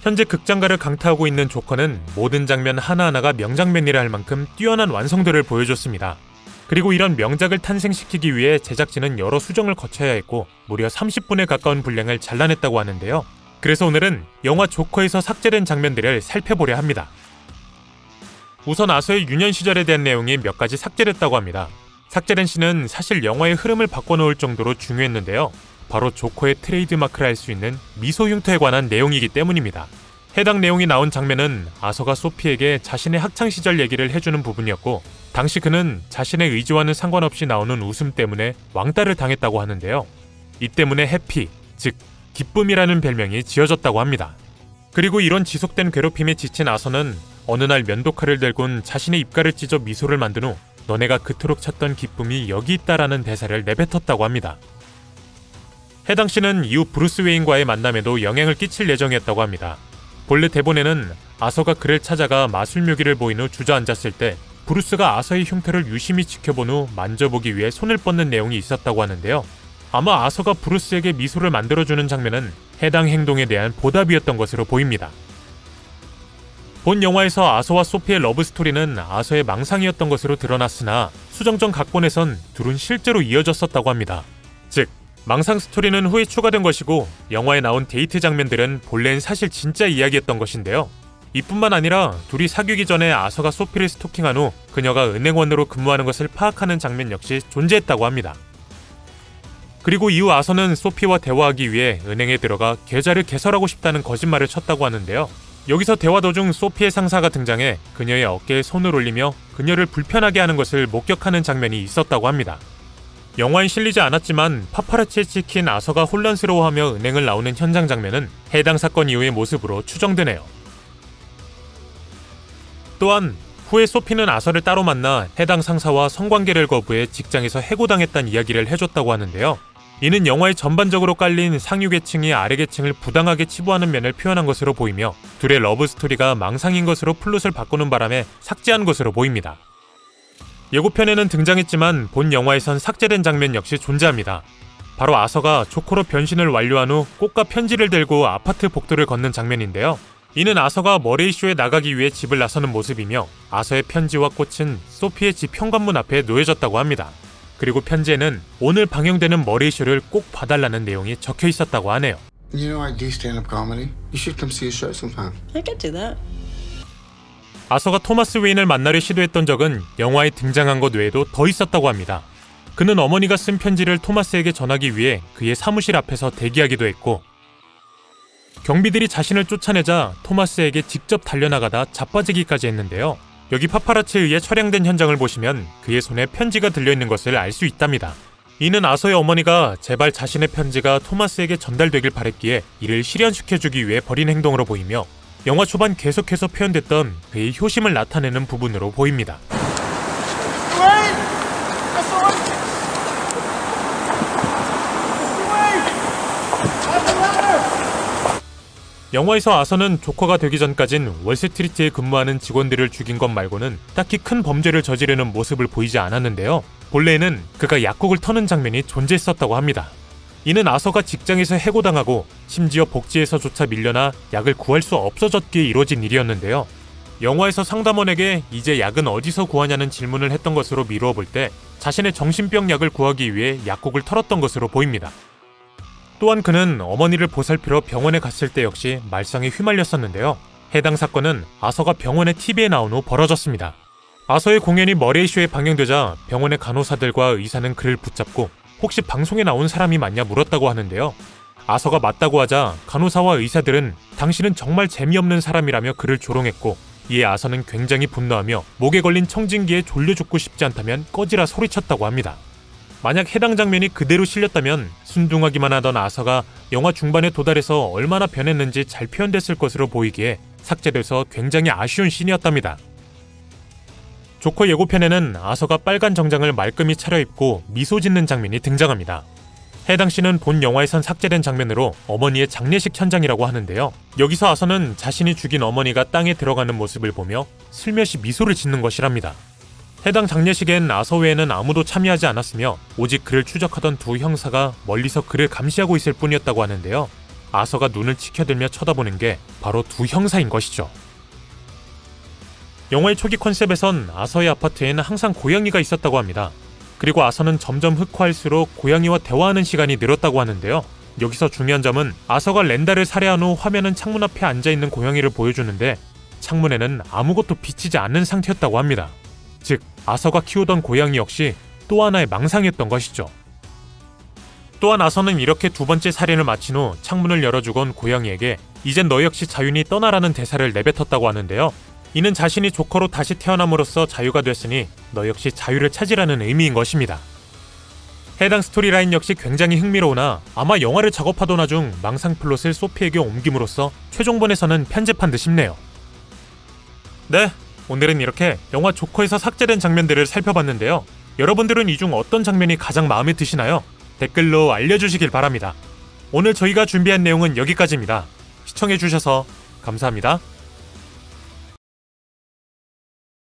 현재 극장가를 강타하고 있는 조커는 모든 장면 하나하나가 명장면이라 할 만큼 뛰어난 완성도를 보여줬습니다. 그리고 이런 명작을 탄생시키기 위해 제작진은 여러 수정을 거쳐야 했고 무려 30분에 가까운 분량을 잘라냈다고 하는데요. 그래서 오늘은 영화 조커에서 삭제된 장면들을 살펴보려 합니다. 우선 아서의 유년 시절에 대한 내용이 몇 가지 삭제됐다고 합니다. 삭제된 씬은 사실 영화의 흐름을 바꿔놓을 정도로 중요했는데요. 바로 조커의 트레이드마크를 할 수 있는 미소 흉터에 관한 내용이기 때문입니다. 해당 내용이 나온 장면은 아서가 소피에게 자신의 학창시절 얘기를 해주는 부분이었고 당시 그는 자신의 의지와는 상관없이 나오는 웃음 때문에 왕따를 당했다고 하는데요. 이 때문에 해피, 즉 기쁨이라는 별명이 지어졌다고 합니다. 그리고 이런 지속된 괴롭힘에 지친 아서는 어느 날 면도칼을 들곤 자신의 입가를 찢어 미소를 만든 후 너네가 그토록 찾던 기쁨이 여기 있다라는 대사를 내뱉었다고 합니다. 해당 씬은 이후 브루스 웨인과의 만남에도 영향을 끼칠 예정이었다고 합니다. 본래 대본에는 아서가 그를 찾아가 마술 묘기를 보인 후 주저앉았을 때 브루스가 아서의 흉터를 유심히 지켜본 후 만져보기 위해 손을 뻗는 내용이 있었다고 하는데요. 아마 아서가 브루스에게 미소를 만들어주는 장면은 해당 행동에 대한 보답이었던 것으로 보입니다. 본 영화에서 아서와 소피의 러브스토리는 아서의 망상이었던 것으로 드러났으나 수정 전 각본에선 둘은 실제로 이어졌었다고 합니다. 즉, 망상 스토리는 후에 추가된 것이고 영화에 나온 데이트 장면들은 본래는 사실 진짜 이야기였던 것인데요. 이뿐만 아니라 둘이 사귀기 전에 아서가 소피를 스토킹한 후 그녀가 은행원으로 근무하는 것을 파악하는 장면 역시 존재했다고 합니다. 그리고 이후 아서는 소피와 대화하기 위해 은행에 들어가 계좌를 개설하고 싶다는 거짓말을 쳤다고 하는데요. 여기서 대화 도중 소피의 상사가 등장해 그녀의 어깨에 손을 올리며 그녀를 불편하게 하는 것을 목격하는 장면이 있었다고 합니다. 영화에 실리지 않았지만 파파라치에 찍힌 아서가 혼란스러워하며 은행을 나오는 현장 장면은 해당 사건 이후의 모습으로 추정되네요. 또한 후에 소피는 아서를 따로 만나 해당 상사와 성관계를 거부해 직장에서 해고당했다는 이야기를 해줬다고 하는데요. 이는 영화의 전반적으로 깔린 상류계층이 아래계층을 부당하게 치부하는 면을 표현한 것으로 보이며 둘의 러브스토리가 망상인 것으로 플롯을 바꾸는 바람에 삭제한 것으로 보입니다. 예고편에는 등장했지만 본 영화에선 삭제된 장면 역시 존재합니다. 바로 아서가 조커로 변신을 완료한 후 꽃과 편지를 들고 아파트 복도를 걷는 장면인데요. 이는 아서가 머레이쇼에 나가기 위해 집을 나서는 모습이며 아서의 편지와 꽃은 소피의 집 현관문 앞에 놓여졌다고 합니다. 그리고 편지에는 오늘 방영되는 머레이쇼를 꼭 봐달라는 내용이 적혀 있었다고 하네요. You know I do stand-up comedy. You should come see a show sometime. I could do that. 아서가 토마스 웨인을 만나려 시도했던 적은 영화에 등장한 것 외에도 더 있었다고 합니다. 그는 어머니가 쓴 편지를 토마스에게 전하기 위해 그의 사무실 앞에서 대기하기도 했고 경비들이 자신을 쫓아내자 토마스에게 직접 달려나가다 자빠지기까지 했는데요. 여기 파파라치에 의해 촬영된 현장을 보시면 그의 손에 편지가 들려있는 것을 알 수 있답니다. 이는 아서의 어머니가 제발 자신의 편지가 토마스에게 전달되길 바랬기에 이를 실현시켜주기 위해 벌인 행동으로 보이며 영화 초반 계속해서 표현됐던 그의 효심을 나타내는 부분으로 보입니다. 영화에서 아서는 조커가 되기 전까진 월스트리트에 근무하는 직원들을 죽인 것 말고는 딱히 큰 범죄를 저지르는 모습을 보이지 않았는데요. 본래에는 그가 약국을 터는 장면이 존재했었다고 합니다. 이는 아서가 직장에서 해고당하고 심지어 복지에서조차 밀려나 약을 구할 수 없어졌기에 이루어진 일이었는데요. 영화에서 상담원에게 이제 약은 어디서 구하냐는 질문을 했던 것으로 미루어 볼 때 자신의 정신병 약을 구하기 위해 약국을 털었던 것으로 보입니다. 또한 그는 어머니를 보살피러 병원에 갔을 때 역시 말썽에 휘말렸었는데요. 해당 사건은 아서가 병원의 TV에 나온 후 벌어졌습니다. 아서의 공연이 머레이쇼에 방영되자 병원의 간호사들과 의사는 그를 붙잡고 혹시 방송에 나온 사람이 맞냐 물었다고 하는데요. 아서가 맞다고 하자 간호사와 의사들은 당신은 정말 재미없는 사람이라며 그를 조롱했고 이에 아서는 굉장히 분노하며 목에 걸린 청진기에 졸려 죽고 싶지 않다면 꺼지라 소리쳤다고 합니다. 만약 해당 장면이 그대로 실렸다면 순둥하기만 하던 아서가 영화 중반에 도달해서 얼마나 변했는지 잘 표현됐을 것으로 보이기에 삭제돼서 굉장히 아쉬운 씬이었답니다. 조커 예고편에는 아서가 빨간 정장을 말끔히 차려입고 미소 짓는 장면이 등장합니다. 해당 씬은 본 영화에선 삭제된 장면으로 어머니의 장례식 현장이라고 하는데요. 여기서 아서는 자신이 죽인 어머니가 땅에 들어가는 모습을 보며 슬며시 미소를 짓는 것이랍니다. 해당 장례식엔 아서 외에는 아무도 참여하지 않았으며 오직 그를 추적하던 두 형사가 멀리서 그를 감시하고 있을 뿐이었다고 하는데요. 아서가 눈을 치켜들며 쳐다보는 게 바로 두 형사인 것이죠. 영화의 초기 컨셉에선 아서의 아파트에는 항상 고양이가 있었다고 합니다. 그리고 아서는 점점 흑화할수록 고양이와 대화하는 시간이 늘었다고 하는데요. 여기서 중요한 점은 아서가 렌다를 살해한 후 화면은 창문 앞에 앉아있는 고양이를 보여주는데 창문에는 아무것도 비치지 않는 상태였다고 합니다. 즉, 아서가 키우던 고양이 역시 또 하나의 망상이었던 것이죠. 또한 아서는 이렇게 두 번째 살인을 마친 후 창문을 열어주곤 고양이에게 이젠 너 역시 자유니 떠나라는 대사를 내뱉었다고 하는데요. 이는 자신이 조커로 다시 태어남으로써 자유가 됐으니 너 역시 자유를 찾으라는 의미인 것입니다. 해당 스토리라인 역시 굉장히 흥미로우나 아마 영화를 작업하던 와중 망상 플롯을 소피에게 옮김으로써 최종본에서는 편집한 듯 싶네요. 네, 오늘은 이렇게 영화 조커에서 삭제된 장면들을 살펴봤는데요. 여러분들은 이 중 어떤 장면이 가장 마음에 드시나요? 댓글로 알려주시길 바랍니다. 오늘 저희가 준비한 내용은 여기까지입니다. 시청해주셔서 감사합니다.